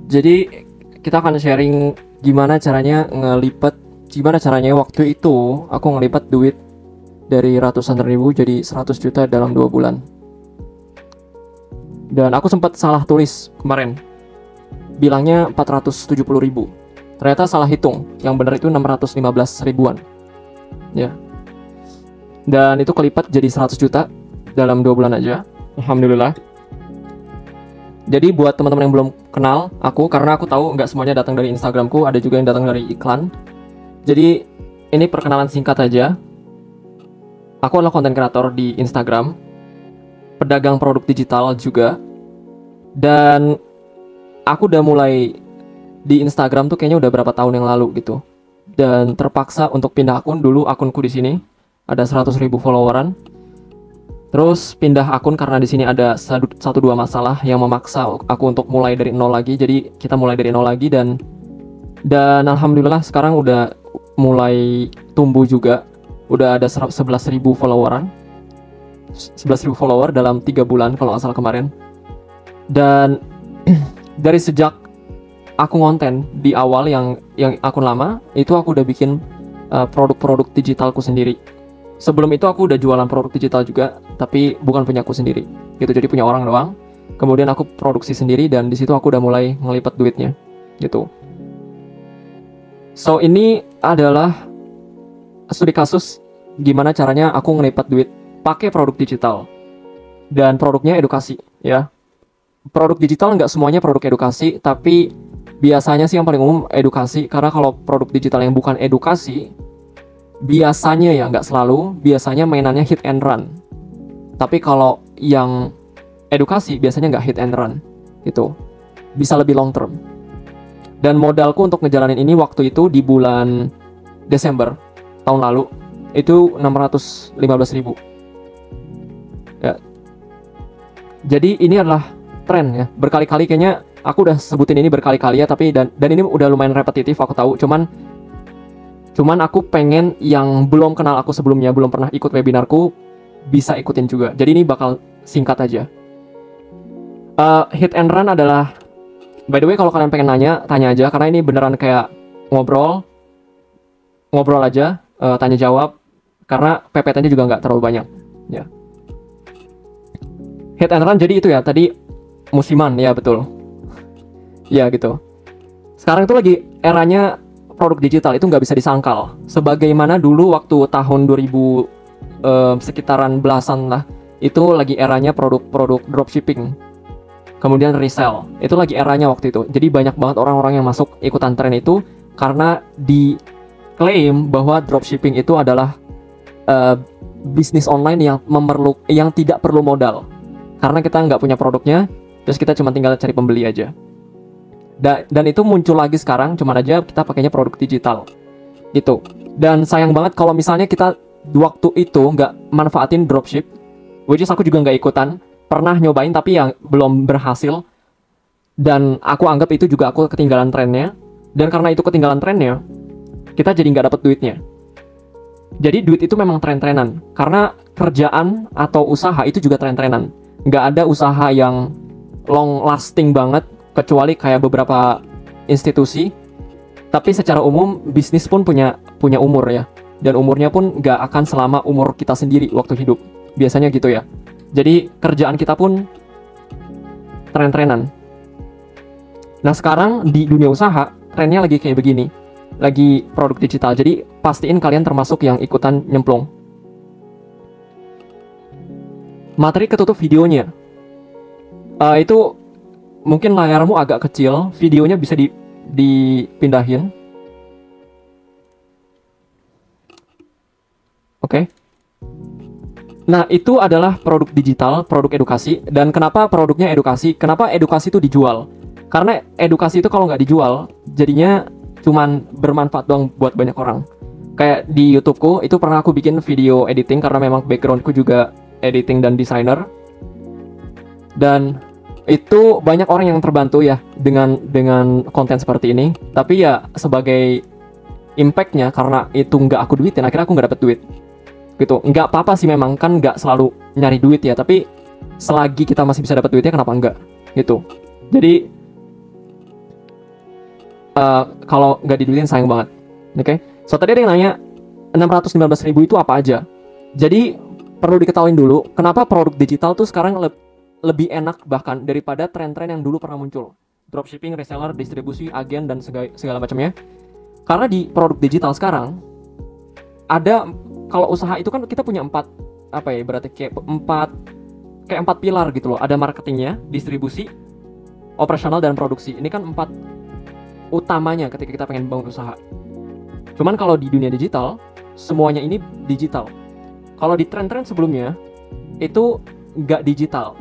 Jadi kita akan sharing gimana caranya waktu itu aku ngelipat duit dari ratusan ribu jadi 100 juta dalam 2 bulan. Dan aku sempat salah tulis kemarin, bilangnya 470 ribu, ternyata salah hitung, yang benar itu 615 ribuan ya. Dan itu kelipat jadi 100 juta dalam 2 bulan aja, alhamdulillah. Jadi buat teman-teman yang belum kenal aku, karena aku tahu nggak semuanya datang dari Instagramku, ada juga yang datang dari iklan. Jadi ini perkenalan singkat aja. Aku adalah konten kreator di Instagram, pedagang produk digital juga. Dan aku udah mulai di Instagram tuh kayaknya udah berapa tahun yang lalu gitu. Dan terpaksa untuk pindah akun. Dulu akunku di sini ada 100 ribu followeran. Terus pindah akun karena di sini ada 1-2 masalah yang memaksa aku untuk mulai dari nol lagi. Jadi kita mulai dari nol lagi dan alhamdulillah sekarang udah mulai tumbuh juga. Udah ada 11.000 followeran. 11.000 follower dalam 3 bulan kalau nggak salah kemarin. Dan dari sejak aku ngonten di awal yang akun lama, itu aku udah bikin produk-produk digitalku sendiri. Sebelum itu aku udah jualan produk digital juga, tapi bukan punya aku sendiri gitu, jadi punya orang doang. Kemudian aku produksi sendiri dan di situ aku udah mulai ngelipat duitnya gitu. So ini adalah studi kasus gimana caranya aku ngelipat duit pakai produk digital. Dan produknya edukasi ya. Produk digital nggak semuanya produk edukasi, tapi biasanya sih yang paling umum edukasi. Karena kalau produk digital yang bukan edukasi, biasanya ya, nggak selalu, biasanya mainannya hit and run. Tapi kalau yang edukasi biasanya nggak hit and run gitu, bisa lebih long term. Dan modalku untuk ngejalanin ini waktu itu di bulan Desember tahun lalu itu 615 ribu ya. Jadi ini adalah tren ya, berkali-kali kayaknya aku udah sebutin ini berkali-kali ya, tapi dan ini udah lumayan repetitif aku tahu, cuman aku pengen yang belum kenal aku sebelumnya, belum pernah ikut webinarku, bisa ikutin juga. Jadi ini bakal singkat aja. Hit and run adalah, by the way kalau kalian pengen nanya, tanya aja, karena ini beneran kayak ngobrol aja, tanya jawab, karena PPT-nya juga nggak terlalu banyak ya. Hit and run jadi itu ya, tadi musiman ya, betul ya gitu. Sekarang itu lagi eranya produk digital, itu nggak bisa disangkal. Sebagaimana dulu waktu tahun 2000 sekitaran belasan lah, itu lagi eranya produk-produk dropshipping, kemudian resell. Itu lagi eranya waktu itu. Jadi banyak banget orang-orang yang masuk ikutan tren itu karena diklaim bahwa dropshipping itu adalah bisnis online yang tidak perlu modal. Karena kita nggak punya produknya, terus kita cuma tinggal cari pembeli aja. Dan itu muncul lagi sekarang, cuman aja kita pakainya produk digital gitu. Dan sayang banget kalau misalnya kita waktu itu nggak manfaatin dropship, which is aku juga nggak ikutan, pernah nyobain tapi yang belum berhasil. Dan aku anggap itu juga aku ketinggalan trennya. Dan karena itu ketinggalan trennya, kita jadi nggak dapet duitnya. Jadi duit itu memang tren-trenan, karena kerjaan atau usaha itu juga tren-trenan. Nggak ada usaha yang long lasting banget, kecuali kayak beberapa institusi. Tapi secara umum bisnis pun punya umur ya, dan umurnya pun nggak akan selama umur kita sendiri waktu hidup, biasanya gitu ya. Jadi kerjaan kita pun tren-trenan. Nah sekarang di dunia usaha trennya lagi kayak begini, lagi produk digital. Jadi pastiin kalian termasuk yang ikutan nyemplung. Materi ketutup videonya itu mungkin layarmu agak kecil, videonya bisa dipindahin. Oke. Nah, itu adalah produk digital, produk edukasi. Dan kenapa produknya edukasi? Kenapa edukasi itu dijual? Karena edukasi itu kalau nggak dijual, jadinya cuman bermanfaat doang buat banyak orang. Kayak di YouTubeku, itu pernah aku bikin video editing, karena memang backgroundku juga editing dan desainer. Dan itu banyak orang yang terbantu ya dengan konten seperti ini. Tapi ya sebagai impactnya, karena itu nggak aku duitin, akhirnya aku nggak dapet duit gitu. Nggak apa-apa sih, memang kan nggak selalu nyari duit ya, tapi selagi kita masih bisa dapet duitnya, kenapa enggak gitu. Jadi Kalau nggak diduitin sayang banget. Oke. So tadi ada yang nanya 615.000 itu apa aja. Jadi perlu diketahui dulu kenapa produk digital tuh sekarang lebih enak bahkan daripada tren-tren yang dulu pernah muncul. Dropshipping, reseller, distribusi, agen dan segala macamnya. Karena di produk digital sekarang ada, kalau usaha itu kan kita punya berarti kayak empat pilar gitu loh. Ada marketingnya, distribusi, operasional dan produksi. Ini kan 4 utamanya ketika kita pengen bangun usaha. Cuman kalau di dunia digital, semuanya ini digital. Kalau di tren-tren sebelumnya, itu nggak digital.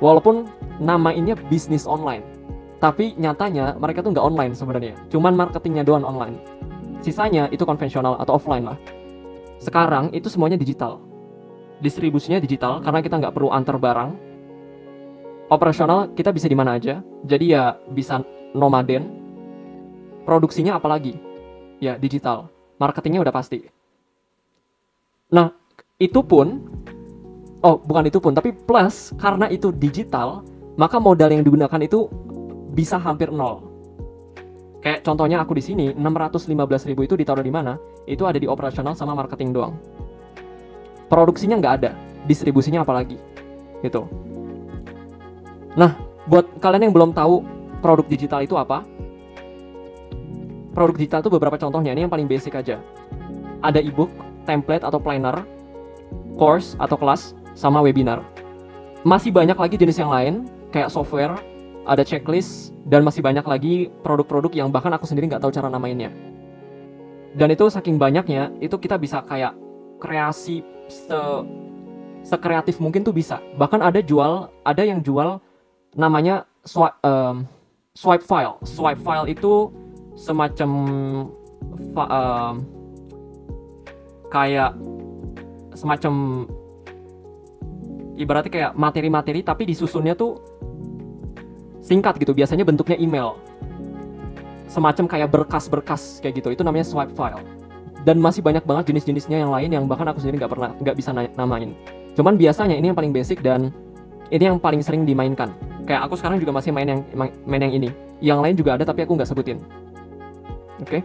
Walaupun namainnya bisnis online. Tapi nyatanya mereka tuh nggak online sebenarnya. Cuman marketingnya doang online. Sisanya itu konvensional atau offline lah. Sekarang itu semuanya digital. Distribusinya digital karena kita nggak perlu antar barang. Operasional kita bisa di mana aja. Jadi ya bisa nomaden. Produksinya apalagi? Ya digital. Marketingnya udah pasti. Nah, itu pun tapi plus karena itu digital, maka modal yang digunakan itu bisa hampir nol. Kayak contohnya aku di sini 615.000 itu ditaruh di mana? Itu ada di operasional sama marketing doang. Produksinya nggak ada, distribusinya apalagi, gitu. Nah, buat kalian yang belum tahu produk digital itu apa, produk digital itu beberapa contohnya. Ini yang paling basic aja. Ada ebook, template atau planner, course atau kelas, sama webinar. Masih banyak lagi jenis yang lain, kayak software, ada checklist, dan masih banyak lagi produk-produk yang bahkan aku sendiri nggak tahu cara namainnya. Dan itu saking banyaknya, itu kita bisa kayak kreasi sekreatif mungkin tuh bisa. Bahkan ada yang jual namanya swipe file. Swipe file itu semacam kayak semacam ibaratnya kayak materi-materi tapi disusunnya tuh singkat gitu, biasanya bentuknya email, semacam kayak berkas-berkas kayak gitu. Itu namanya swipe file. Dan masih banyak banget jenis-jenisnya yang lain yang bahkan aku sendiri nggak bisa namain. Cuman biasanya ini yang paling basic dan ini yang paling sering dimainkan. Kayak aku sekarang juga masih main yang ini. Yang lain juga ada tapi aku nggak sebutin. Oke.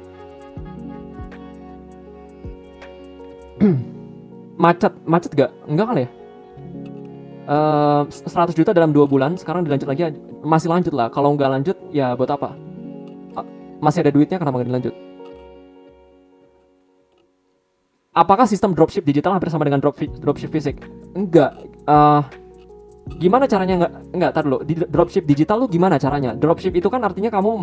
Macet gak? Enggak kan ya? 100 juta dalam 2 bulan, sekarang dilanjut lagi, masih lanjut lah. Kalau nggak lanjut ya buat apa? Masih ada duitnya, kenapa nggak dilanjut? Apakah sistem dropship digital hampir sama dengan dropship fisik? Enggak. Gimana caranya? Enggak, tar dulu. Di dropship digital lu gimana caranya? Dropship itu kan artinya kamu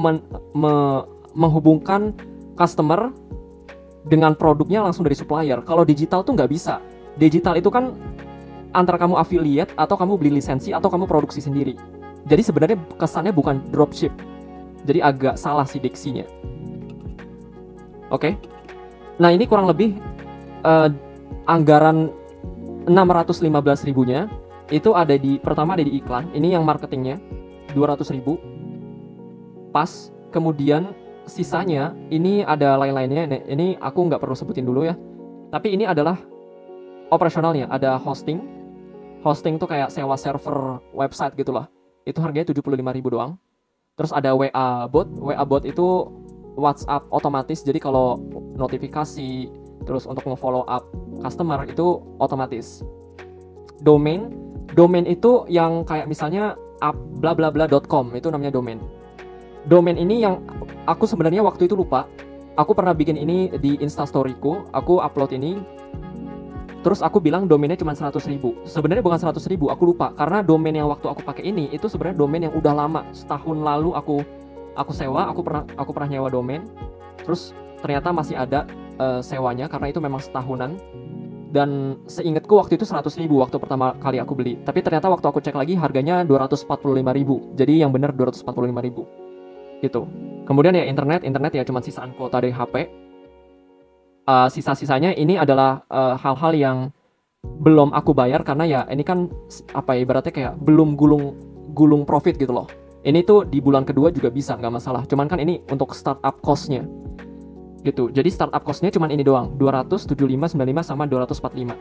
menghubungkan customer dengan produknya langsung dari supplier. Kalau digital tuh nggak bisa. Digital itu kan antara kamu affiliate atau kamu beli lisensi atau kamu produksi sendiri. Jadi sebenarnya kesannya bukan dropship. Jadi agak salah sih diksinya. Oke. Nah, ini kurang lebih anggaran 615 ribunya itu ada pertama ada di iklan. Ini yang marketingnya 200 ribu pas. Kemudian sisanya ini ada lain-lainnya. Ini aku nggak perlu sebutin dulu ya. Tapi ini adalah operasionalnya. Ada hosting tuh kayak sewa server website gitulah. Itu harganya 75 ribu doang. Terus ada WA bot itu WhatsApp otomatis. Jadi kalau notifikasi terus untuk nge-follow up customer itu otomatis. Domain itu yang kayak misalnya blablabla.com, itu namanya domain. Domain ini yang aku sebenarnya waktu itu lupa. Aku pernah bikin ini di Instastoryku, aku upload ini. Terus aku bilang domainnya cuma 100 ribu. Sebenarnya bukan 100 ribu, aku lupa. Karena domain yang waktu aku pakai ini itu sebenarnya domain yang udah lama. Setahun lalu aku sewa, aku pernah nyewa domain. Terus ternyata masih ada sewanya karena itu memang setahunan. Dan seingatku waktu itu 100 ribu waktu pertama kali aku beli. Tapi ternyata waktu aku cek lagi harganya 245 ribu. Jadi yang benar 245 ribu gitu. Kemudian ya internet ya cuma sisaan kuota dari HP. Sisa-sisanya ini adalah hal-hal yang belum aku bayar karena ya ini kan ibaratnya kayak belum gulung profit gitu loh. Ini tuh di bulan kedua juga bisa, nggak masalah. Cuman kan ini untuk startup cost-nya gitu. Jadi startup cost-nya cuman ini doang, 275, 95 sama 245.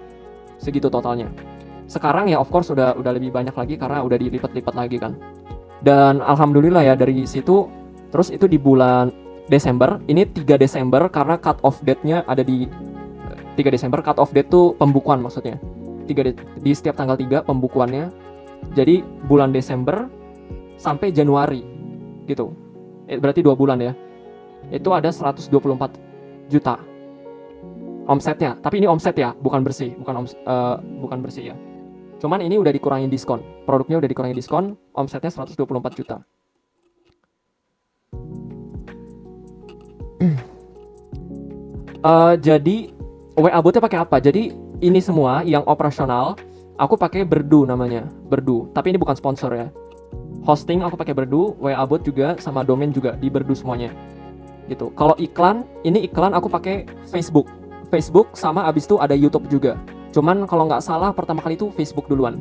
Segitu totalnya. Sekarang ya of course udah lebih banyak lagi karena udah dilipat-lipat lagi kan. Dan alhamdulillah ya dari situ, terus itu di bulan Desember, ini 3 Desember karena cut off date-nya ada di 3 Desember, cut off date tuh pembukuan maksudnya. Di setiap tanggal 3 pembukuannya. Jadi bulan Desember sampai Januari gitu. Berarti 2 bulan ya. Itu ada 124 juta omsetnya. Tapi ini omset ya, bukan bersih, bukan bersih ya. Cuman ini udah dikurangin diskon. Produknya udah dikurangin diskon, omsetnya 124 juta. Jadi WA botnya pakai apa? Jadi ini semua yang operasional aku pakai Berdu namanya, Berdu. Tapi ini bukan sponsor ya. Hosting aku pakai Berdu, WA bot juga sama domain juga di Berdu semuanya. Gitu. Kalau iklan, ini iklan aku pakai Facebook sama abis itu ada YouTube juga. Cuman kalau nggak salah pertama kali itu Facebook duluan.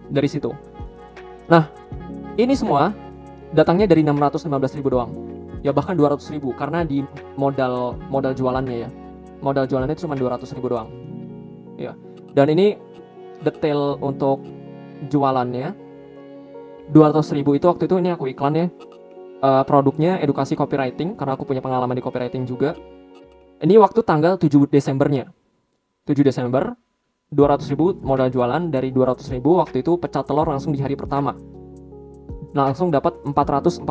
Dari situ. Nah, ini semua datangnya dari 615.000 doang. Ya bahkan 200.000 karena di modal jualannya ya. Modal jualannya cuma 200.000 doang. Ya. Dan ini detail untuk jualannya. 200.000 itu waktu itu ini aku iklan ya. Produknya edukasi copywriting karena aku punya pengalaman di copywriting juga. Ini waktu tanggal 7 Desembernya. 7 Desember 200.000 modal jualan, dari 200.000 waktu itu pecah telur langsung di hari pertama. Langsung dapat 447.000.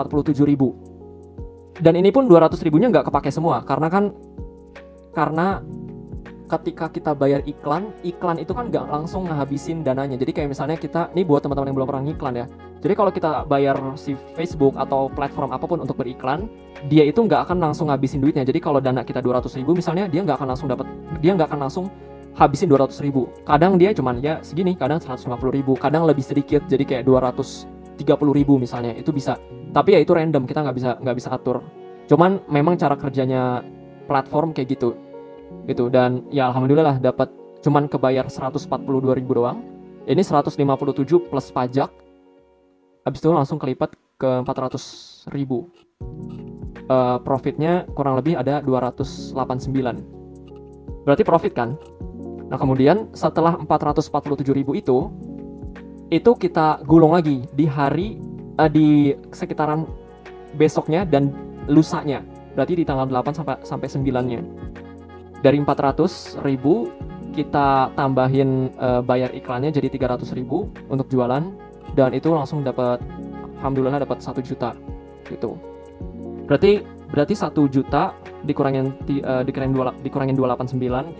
Dan ini pun 200.000-nya nggak kepake semua karena ketika kita bayar iklan itu kan nggak langsung ngehabisin dananya. Jadi kayak misalnya kita, nih buat teman-teman yang belum pernah ngiklan ya. Jadi kalau kita bayar si Facebook atau platform apapun untuk beriklan, dia itu nggak akan langsung ngabisin duitnya. Jadi kalau dana kita 200.000 misalnya, dia nggak akan langsung habisin 200.000. Kadang dia cuman ya segini, kadang 150.000, kadang lebih sedikit. Jadi kayak 230.000 misalnya, itu bisa. Tapi ya itu random, kita nggak bisa atur. Cuman memang cara kerjanya platform kayak gitu. Dan ya alhamdulillah dapat, cuman kebayar 142.000 doang. Ini 157 plus pajak. Habis itu langsung kelipat ke 400.000. Profitnya kurang lebih ada 289. Berarti profit kan? Nah kemudian setelah 447.000 itu kita gulung lagi di di sekitaran besoknya dan lusanya. Berarti di tanggal 8 sampai 9-nya. Dari 400.000 kita tambahin bayar iklannya jadi 300.000 untuk jualan, dan itu langsung dapat, alhamdulillah dapat 1 juta gitu. Berarti 1 juta dikurangin 289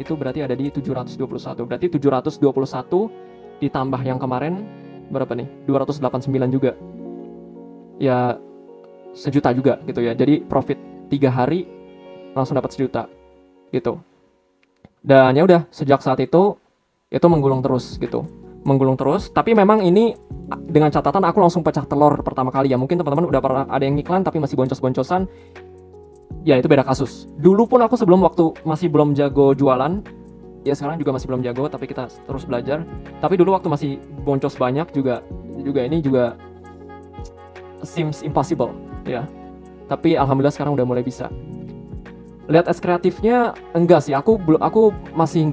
itu berarti ada di 721. Berarti 721 ditambah yang kemarin berapa nih? 289 juga. Ya 1 juta juga gitu ya. Jadi profit 3 hari langsung dapat 1 juta gitu. Dan ya udah, sejak saat itu menggulung terus gitu. Menggulung terus, tapi memang ini dengan catatan aku langsung pecah telur pertama kali ya. Mungkin teman-teman udah pernah ada yang iklan tapi masih boncos-boncosan. Ya itu beda kasus. Dulu pun aku waktu masih belum jago jualan, ya sekarang juga masih belum jago, tapi kita terus belajar. Tapi dulu waktu masih boncos banyak juga ini juga seems impossible ya. Tapi alhamdulillah sekarang udah mulai bisa. Lihat as kreatifnya enggak sih, aku masih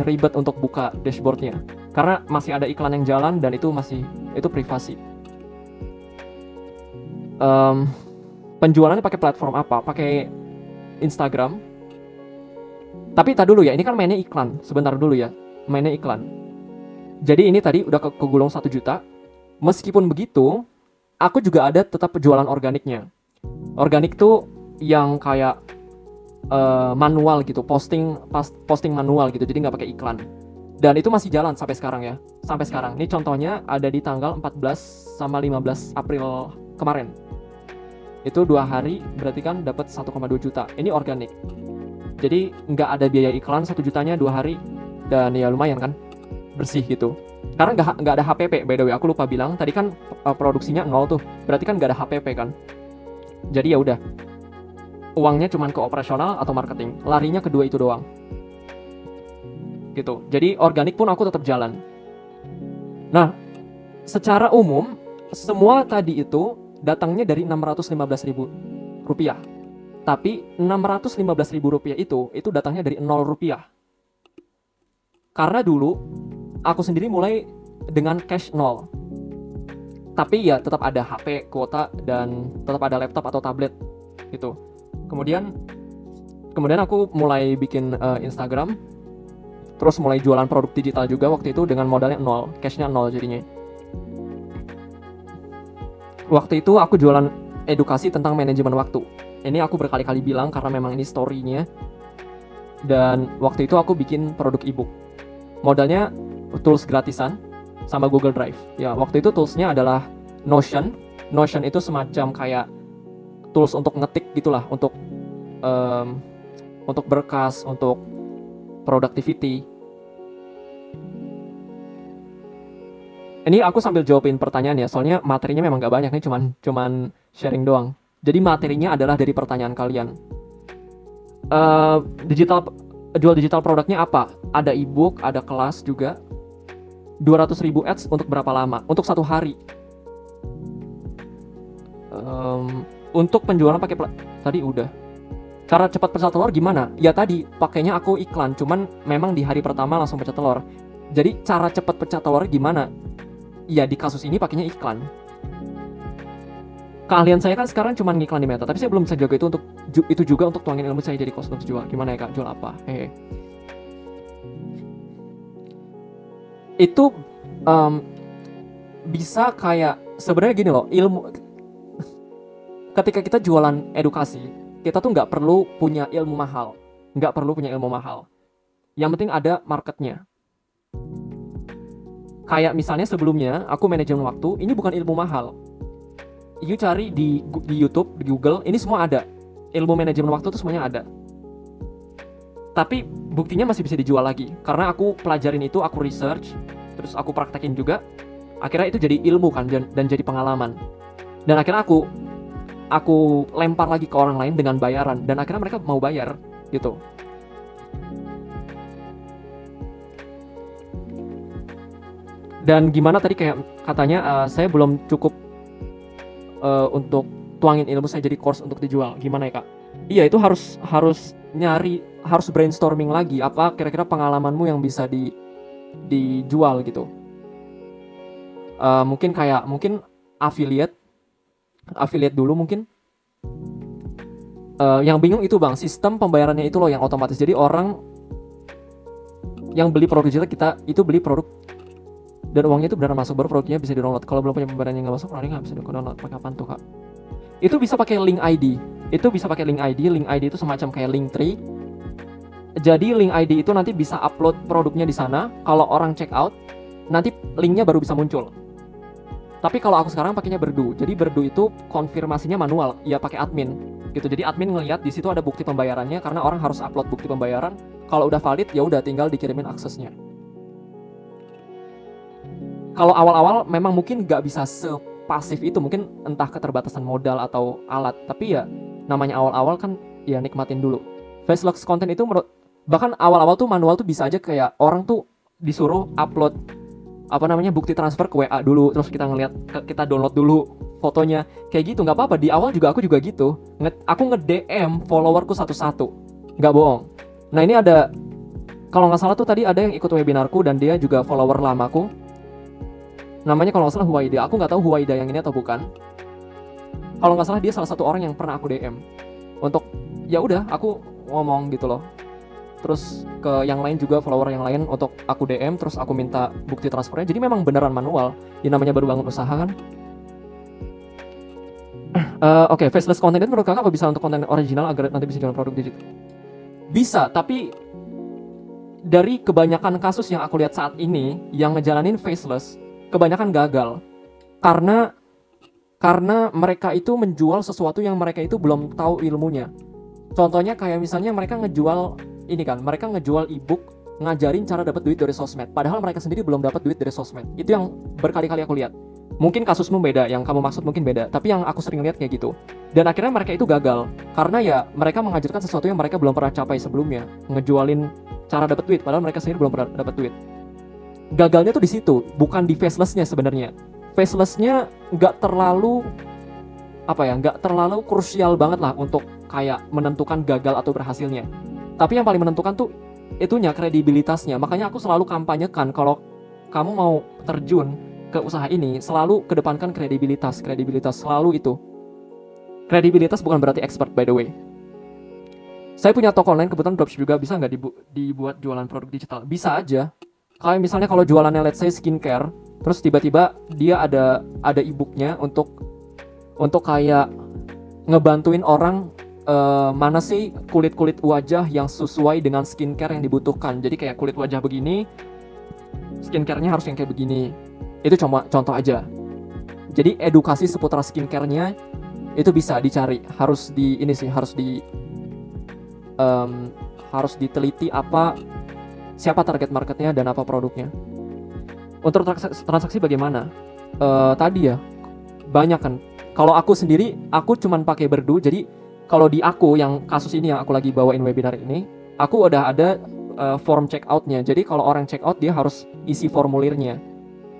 ribet untuk buka dashboardnya karena masih ada iklan yang jalan dan itu privasi. Penjualannya pakai platform apa? Pakai Instagram. Tapi tak dulu ya, ini kan mainnya iklan. Sebentar dulu ya, mainnya iklan. Jadi ini tadi udah kegulung 1 juta. Meskipun begitu, aku juga ada tetap penjualan organiknya. Organik tuh yang kayak manual gitu, posting manual gitu, jadi nggak pakai iklan. Dan itu masih jalan sampai sekarang ya. Sampai sekarang. Ini contohnya ada di tanggal 14 sama 15 April kemarin. Itu 2 hari berarti kan dapat 1,2 juta. Ini organik. Jadi nggak ada biaya iklan 1 jutanya 2 hari. Dan ya lumayan kan, bersih gitu. Karena nggak ada HPP, by the way, aku lupa bilang. Tadi kan produksinya 0 tuh, berarti kan nggak ada HPP kan. Jadi ya udah, uangnya cuma ke operasional atau marketing. Larinya kedua itu doang. Gitu. Jadi organik pun aku tetap jalan. Nah, secara umum semua tadi itu datangnya dari 615.000 rupiah. Tapi 615.000 rupiah itu datangnya dari 0 rupiah. Karena dulu aku sendiri mulai dengan cash 0. Tapi ya tetap ada HP, kuota, dan tetap ada laptop atau tablet gitu. Kemudian aku mulai bikin Instagram, terus mulai jualan produk digital juga waktu itu dengan modalnya nol, cashnya nol jadinya. Waktu itu aku jualan edukasi tentang manajemen waktu. Ini aku berkali-kali bilang karena memang ini story-nya. Dan waktu itu aku bikin produk ebook. Modalnya tools gratisan sama Google Drive. Ya, waktu itu toolsnya adalah Notion. Notion itu semacam kayak tools untuk ngetik gitulah, untuk berkas, untuk productivity. Ini aku sambil jawabin pertanyaan ya, soalnya materinya memang gak banyak nih, cuman sharing doang. Jadi materinya adalah dari pertanyaan kalian. Jual digital produknya apa? Ada ebook, ada kelas juga. 200.000 ads untuk berapa lama? Untuk 1 hari. Untuk penjualan pakai tadi udah. Cara cepat pecah telur gimana? Ya tadi pakainya aku iklan, cuman memang di hari pertama langsung pecah telur. Jadi cara cepat pecah telur gimana? Ya di kasus ini pakainya iklan. Keahlian saya kan sekarang cuman ngiklan di Meta, tapi saya belum bisa jaga itu juga untuk tuangin ilmu saya jadi cost untuk jual. Gimana ya Kak? Jual apa? Itu bisa kayak sebenarnya gini loh, ilmu ketika kita jualan edukasi, kita tuh nggak perlu punya ilmu mahal. Yang penting ada marketnya. Kayak misalnya sebelumnya aku manajemen waktu, ini bukan ilmu mahal. You cari di YouTube, di Google, ini semua ada. Ilmu manajemen waktu tuh semuanya ada. Tapi buktinya masih bisa dijual lagi. Karena aku pelajarin itu, aku research, terus aku praktekin juga. Akhirnya itu jadi ilmu kan, dan jadi pengalaman. Dan akhirnya aku lempar lagi ke orang lain dengan bayaran, dan akhirnya mereka mau bayar gitu. Dan gimana tadi kayak katanya saya belum cukup untuk tuangin ilmu saya jadi course untuk dijual. Gimana ya Kak? Iya, itu harus brainstorming lagi apa kira-kira pengalamanmu yang bisa dijual gitu. Mungkin affiliate dulu mungkin. Yang bingung itu Bang, sistem pembayarannya itu loh yang otomatis. Jadi orang yang beli produk digital kita itu beli produk dan uangnya itu benar masuk, baru produknya bisa di-download. Kalau belum punya pembayaran yang nggak masuk, nanti nggak bisa di-download. Pakai apaan tuh Kak? Itu bisa pakai link ID. Link ID itu semacam kayak Linktree. Jadi link ID itu nanti bisa upload produknya di sana. Kalau orang check out, nanti linknya baru bisa muncul. Tapi kalau aku sekarang pakainya Berdu. Jadi Berdu itu konfirmasinya manual, ya pakai admin gitu. Jadi admin ngelihat di situ ada bukti pembayarannya karena orang harus upload bukti pembayaran. Kalau udah valid ya udah tinggal dikirimin aksesnya. Kalau awal-awal memang mungkin nggak bisa sepasif itu, mungkin entah keterbatasan modal atau alat. Tapi ya namanya awal-awal kan ya nikmatin dulu. Faceless content itu bahkan awal-awal tuh manual tuh bisa aja kayak orang tuh disuruh upload bukti transfer ke WA dulu, terus kita download dulu fotonya, kayak gitu. Nggak apa-apa, di awal juga aku juga gitu. Aku nge-DM followerku satu-satu, nggak bohong. Nah ini ada, kalau nggak salah tuh tadi ada yang ikut webinarku dan dia juga follower lamaku. Namanya kalau nggak salah Huwaida. Aku nggak tahu Huwaida yang ini atau bukan. Kalau nggak salah dia salah satu orang yang pernah aku DM. Untuk ya udah aku ngomong gitu loh. Terus ke yang lain juga, follower yang lain untuk aku DM, terus aku minta bukti transfernya. Jadi memang beneran manual. Ya namanya baru bangun usaha kan. Oke, faceless content itu menurut kakak apa bisa untuk konten original agar nanti bisa jualan produk digital? Bisa, tapi dari kebanyakan kasus yang aku lihat saat ini yang ngejalanin faceless kebanyakan gagal karena mereka itu menjual sesuatu yang mereka itu belum tahu ilmunya. Contohnya kayak misalnya mereka ngejual ebook ngajarin cara dapat duit dari sosmed, padahal mereka sendiri belum dapat duit dari sosmed. Itu yang berkali-kali aku lihat. Mungkin kasusmu beda, yang kamu maksud mungkin beda, tapi yang aku sering lihat kayak gitu. Dan akhirnya mereka itu gagal karena ya mereka mengajarkan sesuatu yang mereka belum pernah capai sebelumnya, ngejualin cara dapat duit padahal mereka sendiri belum pernah dapat duit. Gagalnya tuh di situ, bukan di facelessnya sebenarnya. Facelessnya nggak terlalu krusial banget lah untuk kayak menentukan gagal atau berhasilnya. Tapi yang paling menentukan tuh itunya, kredibilitasnya. Makanya aku selalu kampanyekan kalau kamu mau terjun ke usaha ini, selalu kedepankan kredibilitas selalu itu. Kredibilitas bukan berarti expert by the way. Saya punya toko online kebetulan dropship juga, bisa nggak dibuat jualan produk digital? Bisa aja. Kayak misalnya kalau jualannya let's say skincare, terus tiba-tiba dia ada e-booknya untuk kayak ngebantuin orang mana sih kulit wajah yang sesuai dengan skincare yang dibutuhkan. Jadi kayak kulit wajah begini, skincare-nya harus yang kayak begini. Itu cuma contoh aja. Jadi edukasi seputar skincare-nya itu bisa dicari. Harus harus diteliti siapa target marketnya dan apa produknya. Untuk transaksi bagaimana? Tadi ya banyak kan. Kalau aku sendiri, aku cuman pakai Berdu. Jadi kalau di aku yang kasus ini yang aku lagi bawain webinar ini, aku udah ada form checkout-nya. Jadi kalau orang checkout dia harus isi formulirnya.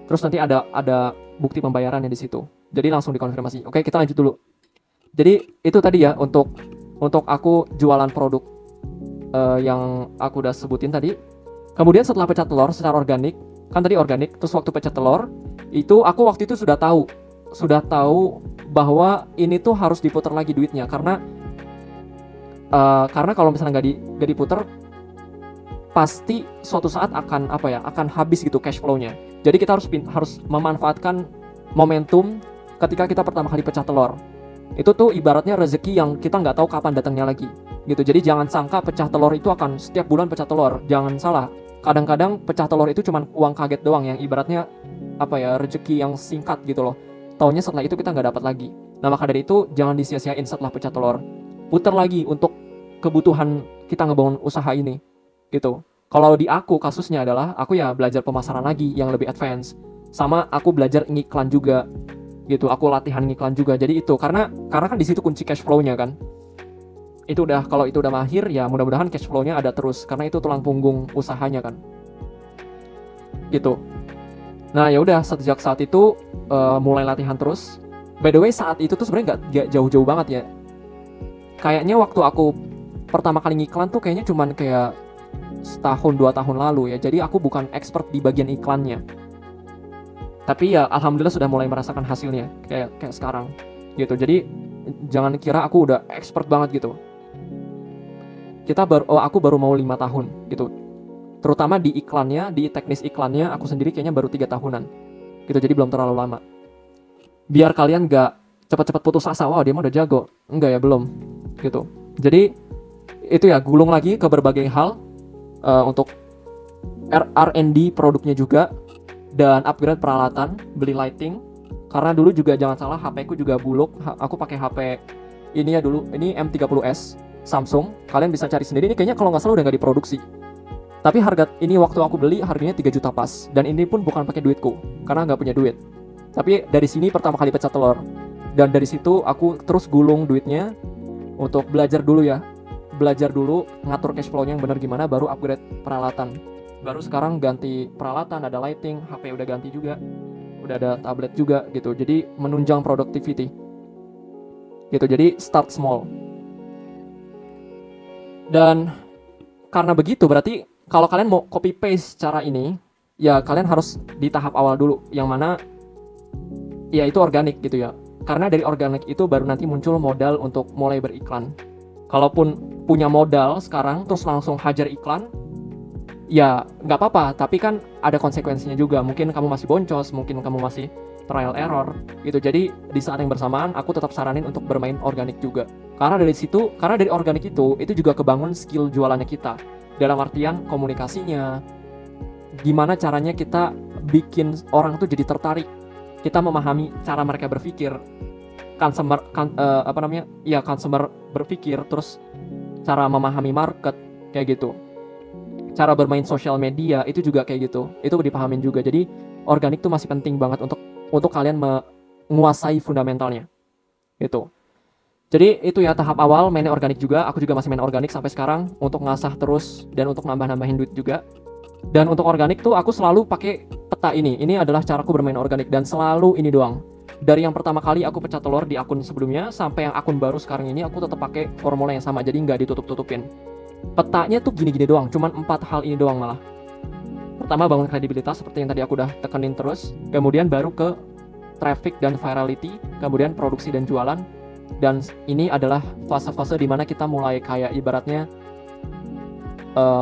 Terus nanti ada bukti pembayarannya di situ. Jadi langsung dikonfirmasi. Oke, kita lanjut dulu. Jadi itu tadi ya untuk aku jualan produk yang aku udah sebutin tadi. Kemudian setelah pecah telur secara organik, kan tadi organik, terus waktu pecah telur itu aku waktu itu sudah tahu bahwa ini tuh harus diputar lagi duitnya karena kalau misalnya nggak diputar pasti suatu saat akan habis gitu cash flow-nya. Jadi kita harus memanfaatkan momentum ketika kita pertama kali pecah telur. Itu tuh ibaratnya rezeki yang kita nggak tahu kapan datangnya lagi gitu. Jadi jangan sangka pecah telur itu akan setiap bulan pecah telur. Jangan salah. Kadang-kadang pecah telur itu cuma uang kaget doang yang ibaratnya rezeki yang singkat gitu loh. Taunya setelah itu kita nggak dapat lagi. Nah maka dari itu jangan disia-siain setelah pecah telur. Putar lagi untuk kebutuhan kita ngebangun usaha ini gitu. Kalau di aku kasusnya adalah aku ya belajar pemasaran lagi yang lebih advance. Sama aku belajar ngiklan juga gitu. Aku latihan ngiklan juga. Jadi itu karena kan di situ kunci cash flow-nya kan. Kalau itu udah mahir ya mudah-mudahan cash flow-nya ada terus karena itu tulang punggung usahanya kan. Gitu. Nah, ya udah sejak saat itu mulai latihan terus. By the way, saat itu tuh sebenarnya nggak jauh-jauh banget ya. Kayaknya waktu aku pertama kali ngiklan tuh kayaknya cuman kayak setahun 2 tahun lalu ya. Jadi aku bukan expert di bagian iklannya. Tapi ya alhamdulillah sudah mulai merasakan hasilnya kayak sekarang gitu. Jadi jangan kira aku udah expert banget gitu. Aku baru mau 5 tahun gitu. Terutama di iklannya, di teknis iklannya aku sendiri kayaknya baru 3 tahunan gitu. Jadi belum terlalu lama. Biar kalian gak cepat-cepat putus asa, wah dia mah udah jago. Enggak ya, belum gitu. Jadi itu ya, gulung lagi ke berbagai hal untuk R&D produknya juga, dan upgrade peralatan, beli lighting. Karena dulu juga jangan salah, HP ku juga buluk. Aku pakai HP ini ya dulu, ini M30s Samsung. Kalian bisa cari sendiri, ini kayaknya kalau nggak salah udah nggak diproduksi. Tapi harga ini waktu aku beli harganya 3 juta pas. Dan ini pun bukan pakai duitku, karena nggak punya duit. Tapi dari sini pertama kali pecah telur. Dan dari situ aku terus gulung duitnya untuk belajar dulu ya. Belajar dulu ngatur cash flow-nya yang benar gimana, baru upgrade peralatan. Baru sekarang ganti peralatan, ada lighting, HP udah ganti juga. Udah ada tablet juga gitu. Jadi menunjang productivity. Gitu. Jadi start small. Dan karena begitu berarti kalau kalian mau copy paste cara ini, ya kalian harus di tahap awal dulu, yang mana ya itu organik gitu ya. Karena dari organik itu baru nanti muncul modal untuk mulai beriklan. Kalaupun punya modal sekarang terus langsung hajar iklan, ya nggak apa-apa, tapi kan ada konsekuensinya juga. Mungkin kamu masih boncos, mungkin kamu masih trial error gitu. Jadi di saat yang bersamaan aku tetap saranin untuk bermain organik juga. Karena dari organik itu juga kebangun skill jualannya kita. Dalam artian komunikasinya, gimana caranya kita bikin orang tuh jadi tertarik. Kita memahami cara mereka berpikir, consumer berpikir, terus cara memahami market kayak gitu. Cara bermain sosial media itu juga kayak gitu. Itu dipahamin juga. Jadi organik tuh masih penting banget untuk kalian menguasai fundamentalnya. Gitu. Jadi itu ya tahap awal mainnya organik juga. Aku juga masih main organik sampai sekarang untuk ngasah terus dan untuk nambah-nambahin duit juga. Dan untuk organik tuh aku selalu pakai peta ini. Ini adalah caraku bermain organik dan selalu ini doang. Dari yang pertama kali aku pecah telur di akun sebelumnya sampai yang akun baru sekarang ini, aku tetap pakai formula yang sama. Jadi nggak ditutup-tutupin. Petanya tuh gini-gini doang. Cuman 4 hal ini doang malah. Pertama, bangun kredibilitas seperti yang tadi aku udah tekenin terus. Kemudian baru ke traffic dan virality. Kemudian produksi dan jualan. Dan ini adalah fase-fase dimana kita mulai kayak ibaratnya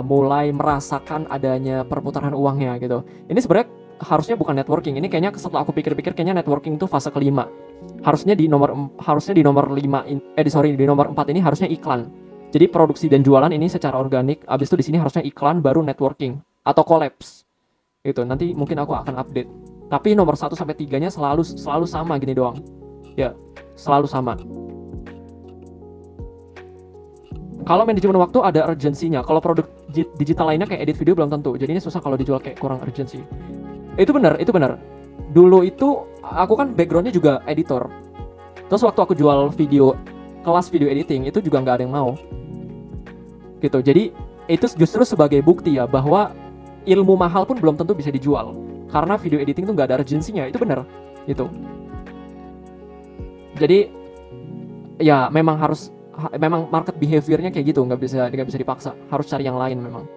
mulai merasakan adanya perputaran uangnya gitu. Ini sebenarnya harusnya bukan networking. Ini kayaknya setelah aku pikir-pikir kayaknya networking itu fase kelima. Harusnya di nomor 5 di nomor 4 ini harusnya iklan. Jadi produksi dan jualan ini secara organik, abis itu di sini harusnya iklan baru networking atau collabs. Gitu. Nanti mungkin aku akan update. Tapi nomor 1 sampai 3-nya selalu sama gini doang. Ya, selalu sama. Kalau manajemen waktu ada urgensinya. Kalau produk digital lainnya kayak edit video belum tentu. Jadi ini susah kalau dijual kayak kurang urgensi. Itu benar. Dulu itu aku kan backgroundnya juga editor. Terus waktu aku jual video, kelas video editing itu juga nggak ada yang mau. Gitu. Jadi itu justru sebagai bukti ya bahwa ilmu mahal pun belum tentu bisa dijual. Karena video editing itu nggak ada urgensinya. Itu benar. Gitu. Jadi ya memang market behaviornya kayak gitu, nggak bisa dipaksa, harus cari yang lain memang.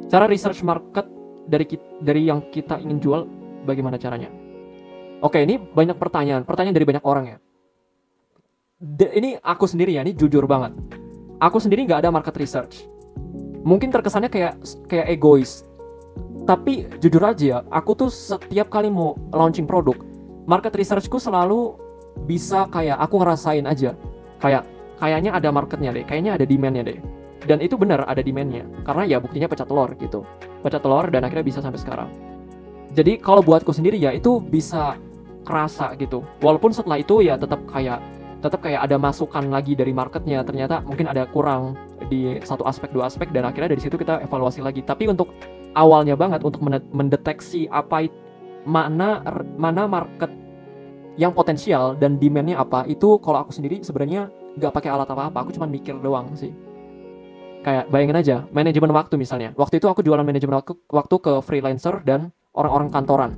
Cara research market dari yang kita ingin jual, bagaimana caranya? Oke, ini banyak pertanyaan dari banyak orang ya. Ini aku sendiri ya, ini jujur banget, aku sendiri nggak ada market research. Mungkin terkesannya kayak egois, tapi jujur aja ya, aku tuh setiap kali mau launching produk, market researchku selalu bisa kayak aku ngerasain aja, kayaknya ada marketnya deh, kayaknya ada demandnya deh. Dan itu benar ada demandnya, karena ya buktinya pecah telur gitu. Pecah telur dan akhirnya bisa sampai sekarang. Jadi kalau buatku sendiri ya itu bisa kerasa gitu. Walaupun setelah itu ya tetap kayak ada masukan lagi dari marketnya, ternyata mungkin ada kurang di satu aspek, dua aspek, dan akhirnya dari situ kita evaluasi lagi. Tapi untuk awalnya banget untuk mendeteksi mana market yang potensial dan demandnya apa, itu kalau aku sendiri sebenarnya nggak pakai alat apa-apa, aku cuma mikir doang sih. Kayak bayangin aja, manajemen waktu misalnya. Waktu itu aku jualan manajemen waktu ke freelancer dan orang-orang kantoran.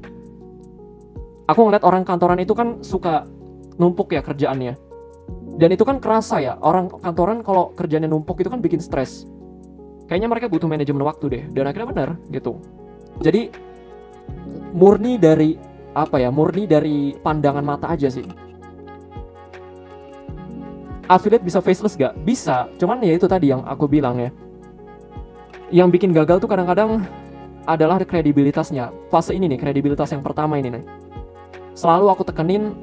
Aku ngeliat orang kantoran itu kan suka numpuk ya kerjaannya. Dan itu kan kerasa ya, orang kantoran kalau kerjaannya numpuk itu kan bikin stres. Kayaknya mereka butuh manajemen waktu deh, dan akhirnya benar gitu. Jadi murni dari pandangan mata aja sih. Affiliate bisa faceless gak? Bisa, cuman ya itu tadi yang aku bilang ya. Yang bikin gagal tuh kadang-kadang adalah kredibilitasnya. Fase ini nih, kredibilitas yang pertama ini nih. Selalu aku tekenin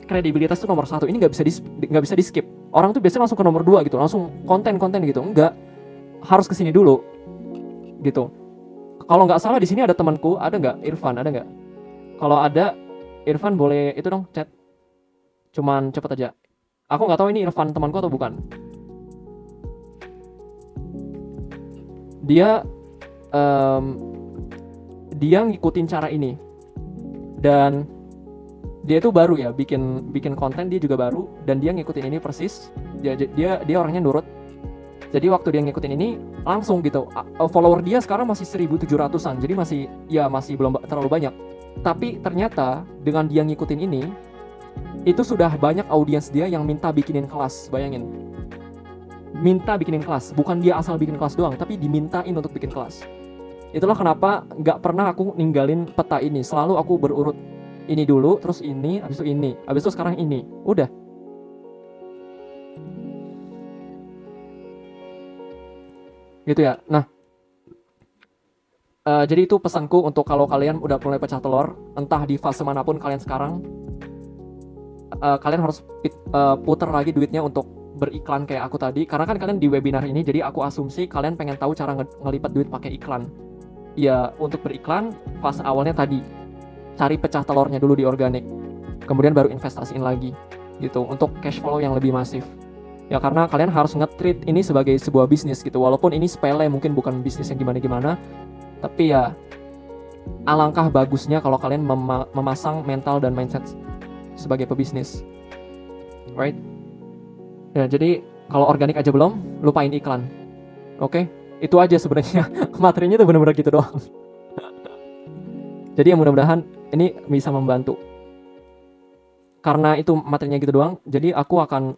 kredibilitas tuh nomor 1. Ini nggak bisa di skip. Orang tuh biasanya langsung ke nomor 2 gitu, langsung konten gitu. Enggak, harus kesini dulu gitu. Kalau nggak salah di sini ada temanku, ada nggak? Irfan, ada nggak? Kalau ada, Irfan boleh itu dong chat. Cuman cepet aja. Aku nggak tahu ini Irfan temanku atau bukan. Dia ngikutin cara ini, dan dia itu baru ya bikin konten, dia juga baru, dan dia ngikutin ini persis. Dia orangnya nurut. Jadi waktu dia ngikutin ini langsung gitu, follower dia sekarang masih 1.700-an, jadi masih belum terlalu banyak. Tapi ternyata dengan dia ngikutin ini, itu sudah banyak audiens dia yang minta bikinin kelas. Bayangin, minta bikinin kelas, bukan dia asal bikin kelas doang, tapi dimintain untuk bikin kelas. Itulah kenapa nggak pernah aku ninggalin peta ini, selalu aku berurut ini dulu, terus ini, habis itu ini, habis itu sekarang ini, udah. Gitu ya. Nah, jadi itu pesanku untuk kalau kalian udah mulai pecah telur, entah di fase manapun kalian sekarang, kalian harus putar lagi duitnya untuk beriklan kayak aku tadi. Karena kan kalian di webinar ini, jadi aku asumsi kalian pengen tahu cara ngelipat duit pakai iklan. Ya, untuk beriklan fase awalnya tadi, cari pecah telurnya dulu di organik, kemudian baru investasiin lagi gitu untuk cash flow yang lebih masif. Ya karena kalian harus nge-treat ini sebagai sebuah bisnis gitu. Walaupun ini sepele, mungkin bukan bisnis yang gimana-gimana, tapi ya alangkah bagusnya kalau kalian memasang mental dan mindset sebagai pebisnis, right? Ya jadi kalau organik aja belum, lupain iklan. Oke, itu aja sebenarnya. Materinya tuh benar-benar gitu doang. Jadi ya mudah-mudahan ini bisa membantu. Karena itu materinya gitu doang, jadi aku akan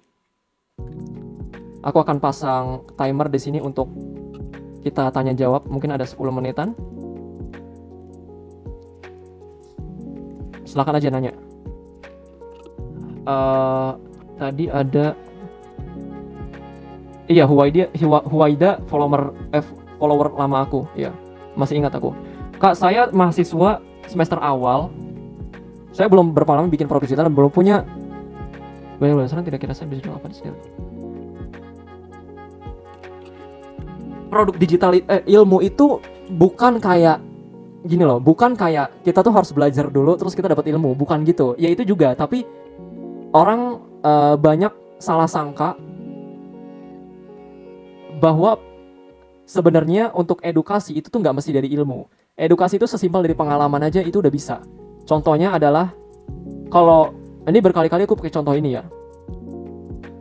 pasang timer di sini untuk kita tanya jawab, mungkin ada 10 menitan. Silakan aja nanya. tadi ada iya Huwaida follower lama aku, ya masih ingat aku. Kak, saya mahasiswa semester awal, saya belum berpengalaman bikin produk digital dan belum punya banyak berdasarkan tidak kira saya bisa jual apa di sini. Produk digital ilmu itu bukan kayak gini loh, bukan kayak kita tuh harus belajar dulu terus kita dapat ilmu, bukan gitu. Ya itu juga, tapi orang banyak salah sangka bahwa sebenarnya untuk edukasi itu tuh nggak mesti dari ilmu. Edukasi itu sesimpel dari pengalaman aja itu udah bisa. Contohnya adalah, kalau ini berkali-kali aku pakai contoh ini ya.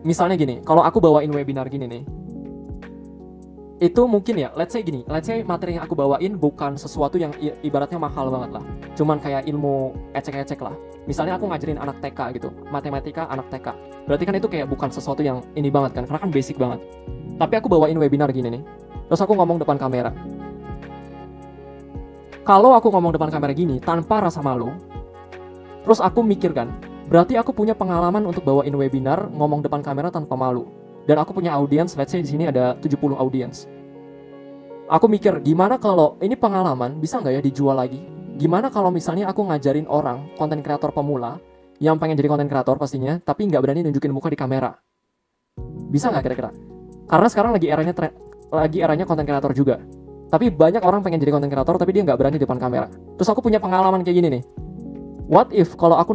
Misalnya gini, kalau aku bawain webinar gini nih, itu mungkin ya, let's say materi yang aku bawain bukan sesuatu yang ibaratnya mahal banget lah, cuman kayak ilmu ecek-ecek lah. Misalnya aku ngajarin anak TK gitu, matematika anak TK, berarti kan itu kayak bukan sesuatu yang ini banget kan, karena kan basic banget. Tapi aku bawain webinar gini nih, terus aku ngomong depan kamera. Kalau aku ngomong depan kamera gini tanpa rasa malu, terus aku mikir kan, berarti aku punya pengalaman untuk bawain webinar ngomong depan kamera tanpa malu. Dan aku punya audiens, let's say di sini ada 70 audiens. Aku mikir, gimana kalau ini pengalaman bisa nggak ya dijual lagi? Gimana kalau misalnya aku ngajarin orang, konten kreator pemula, yang pengen jadi konten kreator pastinya, tapi nggak berani nunjukin muka di kamera? Bisa nggak kira-kira? Karena sekarang lagi eranya konten kreator juga. Tapi banyak orang pengen jadi konten kreator, tapi dia nggak berani depan kamera. Terus aku punya pengalaman kayak gini nih. What if kalau aku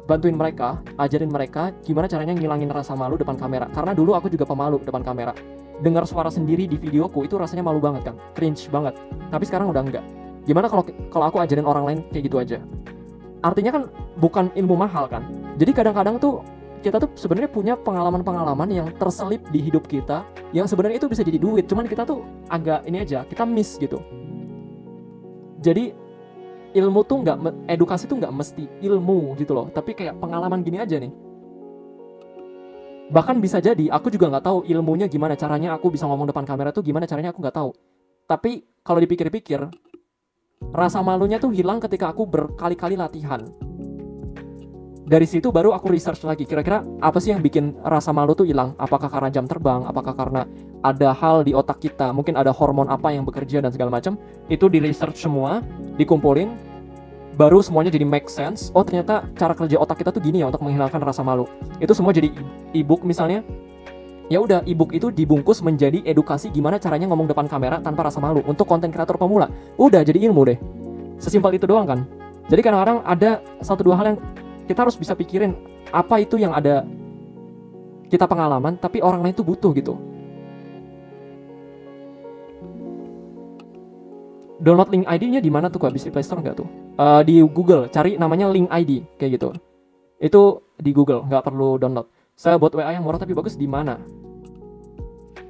bantuin mereka, ajarin mereka gimana caranya ngilangin rasa malu depan kamera. Karena dulu aku juga pemalu depan kamera. Dengar suara sendiri di videoku itu rasanya malu banget kan, cringe banget. Tapi sekarang udah enggak. Gimana kalau aku ajarin orang lain kayak gitu aja? Artinya kan bukan ilmu mahal kan. Jadi kadang-kadang tuh kita tuh sebenarnya punya pengalaman-pengalaman yang terselip di hidup kita, yang sebenarnya itu bisa jadi duit. Cuman kita tuh agak ini aja, kita miss gitu. Jadi edukasi tuh nggak mesti ilmu gitu loh, tapi kayak pengalaman gini aja nih. Bahkan bisa jadi aku juga nggak tahu ilmunya gimana caranya aku bisa ngomong depan kamera tuh gimana caranya, aku nggak tahu. Tapi kalau dipikir-pikir, rasa malunya tuh hilang ketika aku berkali-kali latihan. Dari situ baru aku research lagi, kira-kira apa sih yang bikin rasa malu tuh hilang? Apakah karena jam terbang? Apakah karena ada hal di otak kita? Mungkin ada hormon apa yang bekerja dan segala macam. Itu di research semua, dikumpulin, baru semuanya jadi make sense. Oh ternyata cara kerja otak kita tuh gini ya untuk menghilangkan rasa malu. Itu semua jadi e-book misalnya. Ya udah, e-book itu dibungkus menjadi edukasi gimana caranya ngomong depan kamera tanpa rasa malu untuk konten kreator pemula. Udah jadi ilmu deh. Sesimpel itu doang kan. Jadi kadang-kadang ada 1-2 hal yang kita harus bisa pikirin, apa itu yang ada kita pengalaman tapi orang lain tuh butuh gitu. Download link ID-nya di mana tuh Kak? Bisa di Play Store nggak tuh? Di Google, cari namanya link ID kayak gitu. Itu di Google, nggak perlu download. Saya buat WA yang murah tapi bagus di mana?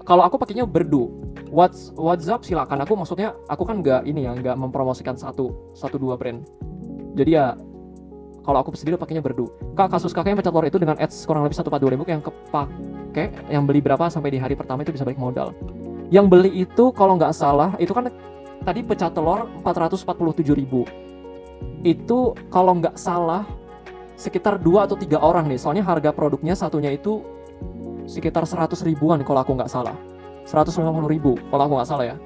Kalau aku pakainya Berdu. WhatsApp silakan. Aku kan nggak mempromosikan satu dua brand. Jadi ya kalau aku sendiri pakainya Berdu. Kak, kasus kakak yang pecat telur itu dengan ads kurang lebih 142.000 yang kepake, yang beli berapa sampai di hari pertama itu bisa balik modal. Yang beli itu kalau nggak salah itu kan tadi pecat telur 447.000. Itu kalau nggak salah sekitar 2 atau 3 orang nih. Soalnya harga produknya satunya itu sekitar 100 ribuan kalau aku nggak salah. 150.000 kalau aku nggak salah ya.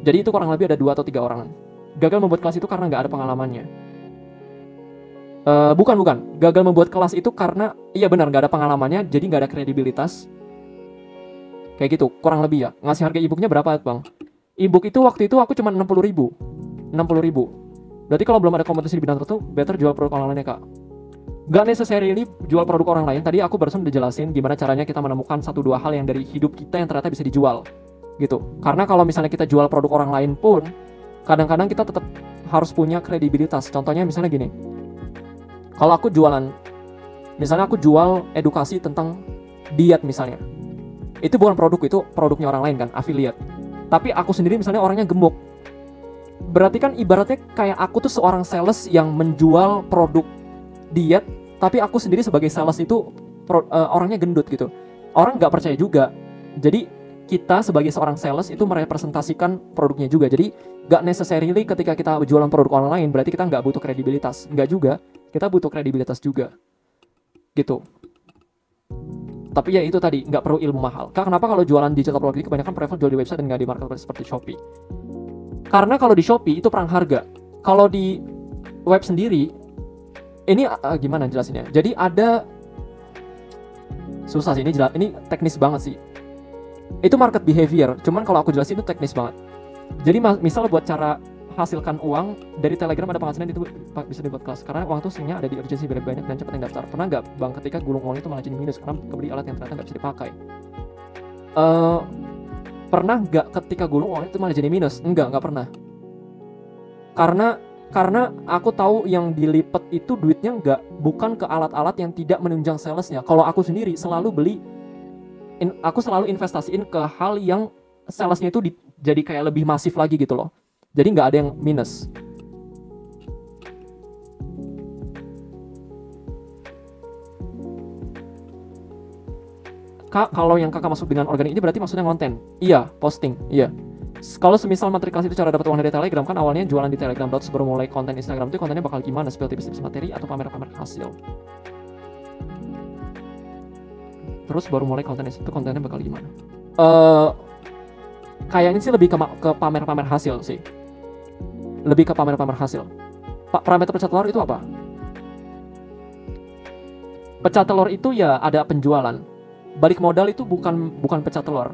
Jadi itu kurang lebih ada 2 atau 3 orang. Gagal membuat kelas itu karena nggak ada pengalamannya. Bukan. Gagal membuat kelas itu karena, iya benar, nggak ada pengalamannya, jadi nggak ada kredibilitas. Kayak gitu, kurang lebih ya. Ngasih harga e-booknya berapa bang? E-book itu waktu itu aku cuma 60.000. Berarti kalau belum ada kompetisi di bidang tertentu, better jual produk orang lainnya kak. Gak necessarily jual produk orang lain. Tadi aku barusan udah jelasin gimana caranya kita menemukan 1-2 hal yang dari hidup kita yang ternyata bisa dijual gitu. Karena kalau misalnya kita jual produk orang lain pun, kadang-kadang kita tetap harus punya kredibilitas. Contohnya misalnya gini, kalau aku jualan, misalnya aku jual edukasi tentang diet misalnya, itu bukan produk, itu produknya orang lain kan, affiliate. Tapi aku sendiri misalnya orangnya gemuk, berarti kan ibaratnya kayak aku tuh seorang sales yang menjual produk diet, tapi aku sendiri sebagai sales itu orangnya gendut gitu. Orang nggak percaya juga. Jadi kita sebagai seorang sales itu merepresentasikan produknya juga. Jadi nggak necessarily ketika kita jualan produk orang lain berarti kita nggak butuh kredibilitas. Nggak juga, kita butuh kredibilitas juga. gitu. Tapi ya itu tadi, nggak perlu ilmu mahal. Kenapa kalau jualan digital product kebanyakan private jual di website dan nggak di marketplace seperti Shopee? Karena kalau di Shopee itu perang harga. Kalau di web sendiri, ini gimana jelasinnya? Jadi ada, susah sih ini teknis banget sih. Itu market behavior. Cuman kalau aku jelasin itu teknis banget. Jadi misal buat cara hasilkan uang dari Telegram ada penghasilan itu bisa dibuat kelas karena uang tuh seringnya ada di urgency banyak dan cepat yang daftar. Pernah nggak bang ketika gulung uang itu malah jadi minus karena kebeli alat yang ternyata nggak bisa dipakai? Pernah nggak ketika gulung uang itu malah jadi minus? Nggak pernah. Karena aku tahu yang dilipat itu duitnya bukan ke alat-alat yang tidak menunjang salesnya. Kalau aku sendiri selalu aku selalu investasiin ke hal yang salesnya itu jadi kayak lebih masif lagi gitu loh. Jadi nggak ada yang minus. Kak, kalau yang kakak masuk dengan organik ini berarti maksudnya konten? Iya, posting, iya. Kalau semisal matrikulasi itu cara dapat uang dari Telegram, kan awalnya jualan di Telegram, terus baru mulai konten Instagram itu kontennya bakal gimana? Spill tips-tips materi atau pamer-pamer hasil? Terus baru mulai konten itu kontennya bakal gimana? Kayaknya sih lebih ke pamer-pamer hasil sih. Lebih ke pamer-pamer hasil. Parameter pecah telur itu apa? Pecah telur itu ya ada penjualan. Balik modal itu bukan pecah telur.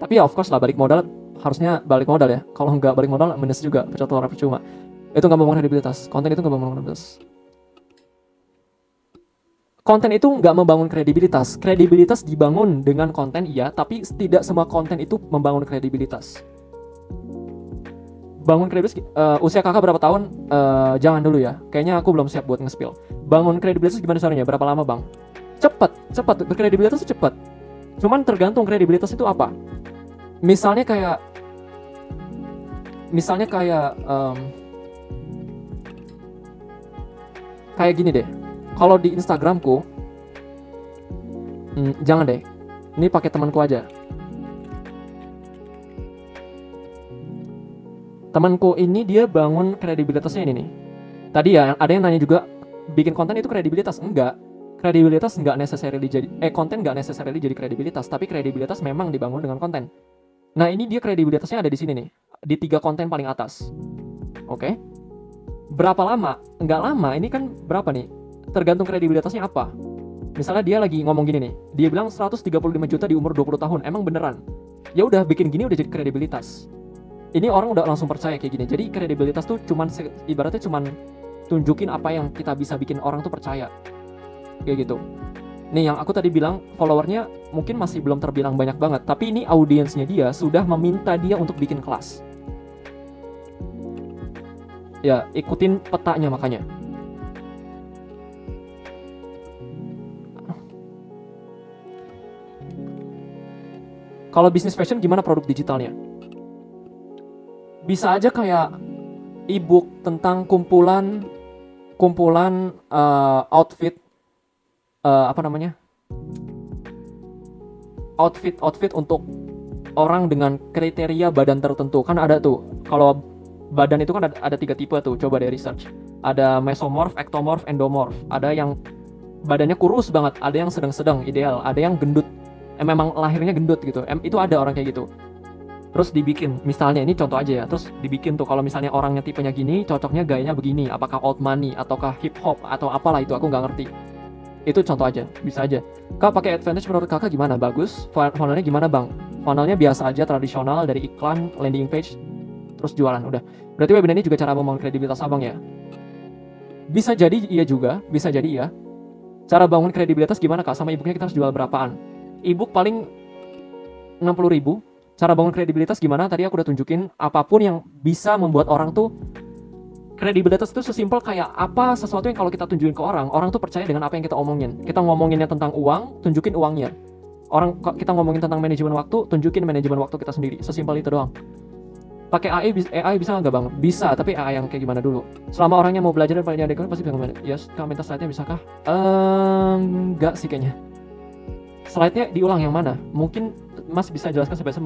Tapi ya of course lah balik modal harusnya balik modal ya. Kalau nggak balik modal minus juga, pecah telur percuma. Itu nggak membangun kredibilitas. Konten itu nggak membangun kredibilitas. Konten itu nggak membangun kredibilitas. Kredibilitas dibangun dengan konten iya, tapi tidak semua konten itu membangun kredibilitas. Bangun kredibilitas, usia kakak berapa tahun? Jangan dulu ya. Kayaknya aku belum siap buat nge-spill. Bangun kredibilitas gimana caranya? Berapa lama bang? Cepat. Berkredibilitas itu cepat. Cuman tergantung kredibilitas itu apa. Misalnya kayak kayak gini deh. Kalau di Instagramku, jangan deh. Ini pakai temanku aja. Temanku ini dia bangun kredibilitasnya ini nih. Tadi ya ada yang nanya juga, bikin konten itu kredibilitas? Enggak. Kredibilitas nggak necessarily jadi konten nggak necessarily jadi kredibilitas, tapi kredibilitas memang dibangun dengan konten. Nah ini dia kredibilitasnya ada di sini nih, di 3 konten paling atas. Oke. Berapa lama? Nggak lama. Ini kan berapa nih? Tergantung kredibilitasnya apa. Misalnya dia lagi ngomong gini nih, dia bilang 135 juta di umur 20 tahun. Emang beneran? Ya udah bikin gini udah jadi kredibilitas. Ini orang udah langsung percaya kayak gini. Jadi kredibilitas tuh ibaratnya cuman tunjukin apa yang kita bisa bikin orang tuh percaya. Kayak gitu. Nih yang aku tadi bilang followernya mungkin masih belum terbilang banyak banget, tapi ini audiensnya dia sudah meminta dia untuk bikin kelas. Ya ikutin petanya makanya. Kalau bisnis fashion gimana produk digitalnya? Bisa aja kayak e-book tentang kumpulan outfit outfit untuk orang dengan kriteria badan tertentu. Kan ada tuh, kalau badan itu kan ada 3 tipe tuh, coba deh research. Ada mesomorph, ectomorph, endomorph. Ada yang badannya kurus banget, ada yang sedang-sedang ideal, ada yang gendut, memang lahirnya gendut gitu. Itu ada orang kayak gitu. Terus dibikin, misalnya ini contoh aja ya, terus dibikin tuh kalau misalnya orangnya tipenya gini, cocoknya gayanya begini, apakah old money ataukah hip hop atau apalah itu aku nggak ngerti. Itu contoh aja, bisa aja. Kak pakai advantage menurut kakak gimana? Bagus. Funnelnya gimana bang? Funnelnya biasa aja, tradisional, dari iklan, landing page, terus jualan, udah. Berarti webinar ini juga cara membangun kredibilitas abang ya? Bisa jadi iya juga, bisa jadi iya. Cara bangun kredibilitas gimana kak? Sama e-booknya kita harus jual berapaan? E-book paling 60.000. Cara bangun kredibilitas gimana? Tadi aku udah tunjukin, apapun yang bisa membuat orang tuh, kredibilitas itu sesimpel kayak apa sesuatu yang kalau kita tunjukin ke orang tuh percaya dengan apa yang kita omongin. Kita ngomonginnya tentang uang, tunjukin uangnya. Kita ngomongin tentang manajemen waktu, tunjukin manajemen waktu kita sendiri. Sesimpel itu doang. Pakai AI bisa nggak bang? Bisa, tapi AI yang kayak gimana dulu? Selama orangnya mau belajar dan paling adeknya pasti bisa ngomong. Yes, kak minta slide-nya bisakah? Enggak sih kayaknya. Slide-nya diulang yang mana? Mungkin Mas bisa jelaskan sampai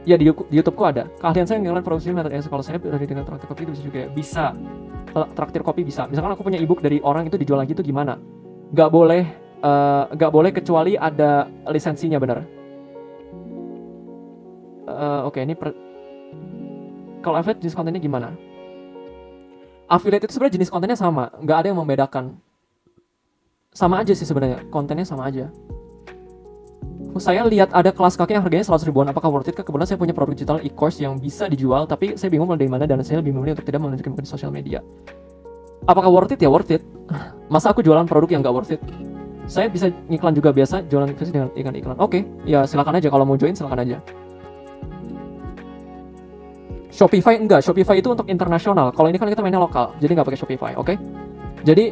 ya di YouTube-ku ada. Keahlian saya ngelan produksi materi. Kalau saya udah didengar praktek kopi itu bisa juga ya? Bisa. traktir kopi bisa. Misalkan aku punya ebook dari orang itu dijual lagi itu gimana? Nggak boleh, nggak boleh kecuali ada lisensinya, bener. Oke, ini kalau affiliate jenis kontennya gimana? Affiliate itu sebenarnya jenis kontennya sama, nggak ada yang membedakan. Sama aja sih sebenarnya, kontennya sama aja. Saya lihat ada kelas kakek yang harganya 100 ribuan, apakah worth it? Kebetulan saya punya produk digital e-course yang bisa dijual, tapi saya bingung mulai dari mana dan saya lebih memilih untuk tidak melanjutkan di sosial media. Apakah worth it? Ya worth it. Masa aku jualan produk yang nggak worth it? Saya bisa ngiklan juga biasa, jualan investasi dengan iklan-iklan. Oke, ya silakan aja, kalau mau join silakan aja. Shopify enggak, Shopify itu untuk internasional. Kalau ini kan kita mainnya lokal, jadi nggak pakai Shopify, oke? Jadi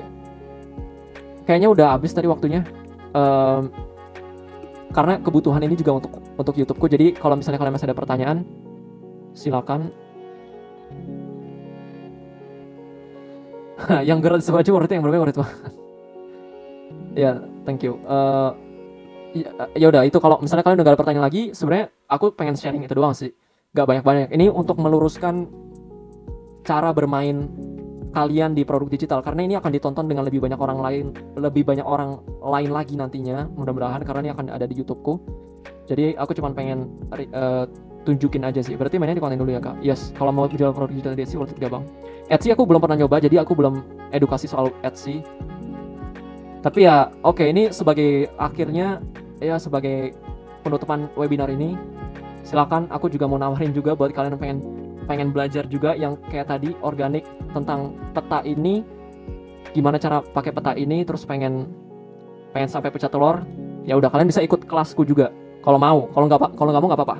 kayaknya udah habis tadi waktunya. Karena kebutuhan ini juga untuk YouTubeku. Jadi kalau misalnya kalian masih ada pertanyaan, silakan. Yang gratis aja worth it, yang berapa worth it? Ya, thank you. Ya udah, itu kalau misalnya kalian udah gak ada pertanyaan lagi, sebenarnya aku pengen sharing itu doang sih. Gak banyak-banyak. Ini untuk meluruskan cara bermain kalian di produk digital, karena ini akan ditonton dengan lebih banyak orang lain lagi nantinya, mudah-mudahan, karena ini akan ada di YouTubeku. Jadi aku cuma pengen tunjukin aja sih. Berarti mainnya di konten dulu ya kak? Yes, kalau mau jual produk digital di Etsy worth it gak bang? Etsy aku belum pernah nyoba, jadi aku belum edukasi soal Etsy. Tapi ya oke, ini sebagai akhirnya ya, sebagai penutupan webinar ini, silakan. Aku juga mau nawarin juga buat kalian yang pengen belajar juga yang kayak tadi organik, tentang peta ini, gimana cara pakai peta ini, terus pengen sampai pecah telur, ya udah kalian bisa ikut kelasku juga kalau mau. Kalau nggak mau nggak apa-apa.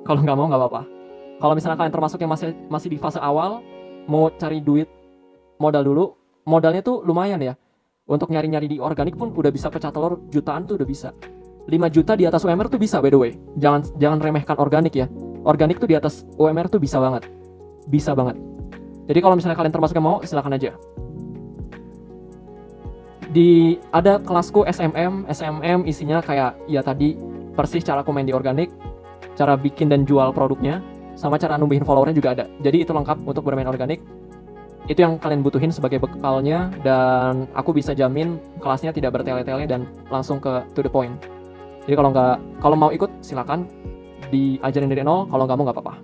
Kalau nggak mau nggak apa-apa. Kalau misalnya kalian termasuk yang masih di fase awal, mau cari duit modal dulu, modalnya tuh lumayan ya. Untuk nyari-nyari di organik pun udah bisa pecah telur jutaan tuh udah bisa. 5 juta di atas UMR tuh bisa, by the way. Jangan remehkan organik ya. Organik tuh di atas UMR tuh bisa banget. Bisa banget. Jadi kalau misalnya kalian termasuk yang mau, silakan aja. Ada kelasku SMM isinya kayak ya tadi persis cara aku main di organik, cara bikin dan jual produknya, sama cara numbuhin followernya juga ada. Jadi itu lengkap untuk bermain organik. Itu yang kalian butuhin sebagai bekalnya, dan aku bisa jamin kelasnya tidak bertele-tele dan langsung to the point. Jadi kalau mau ikut silakan, diajarin dari nol. Kalau nggak mau nggak apa-apa.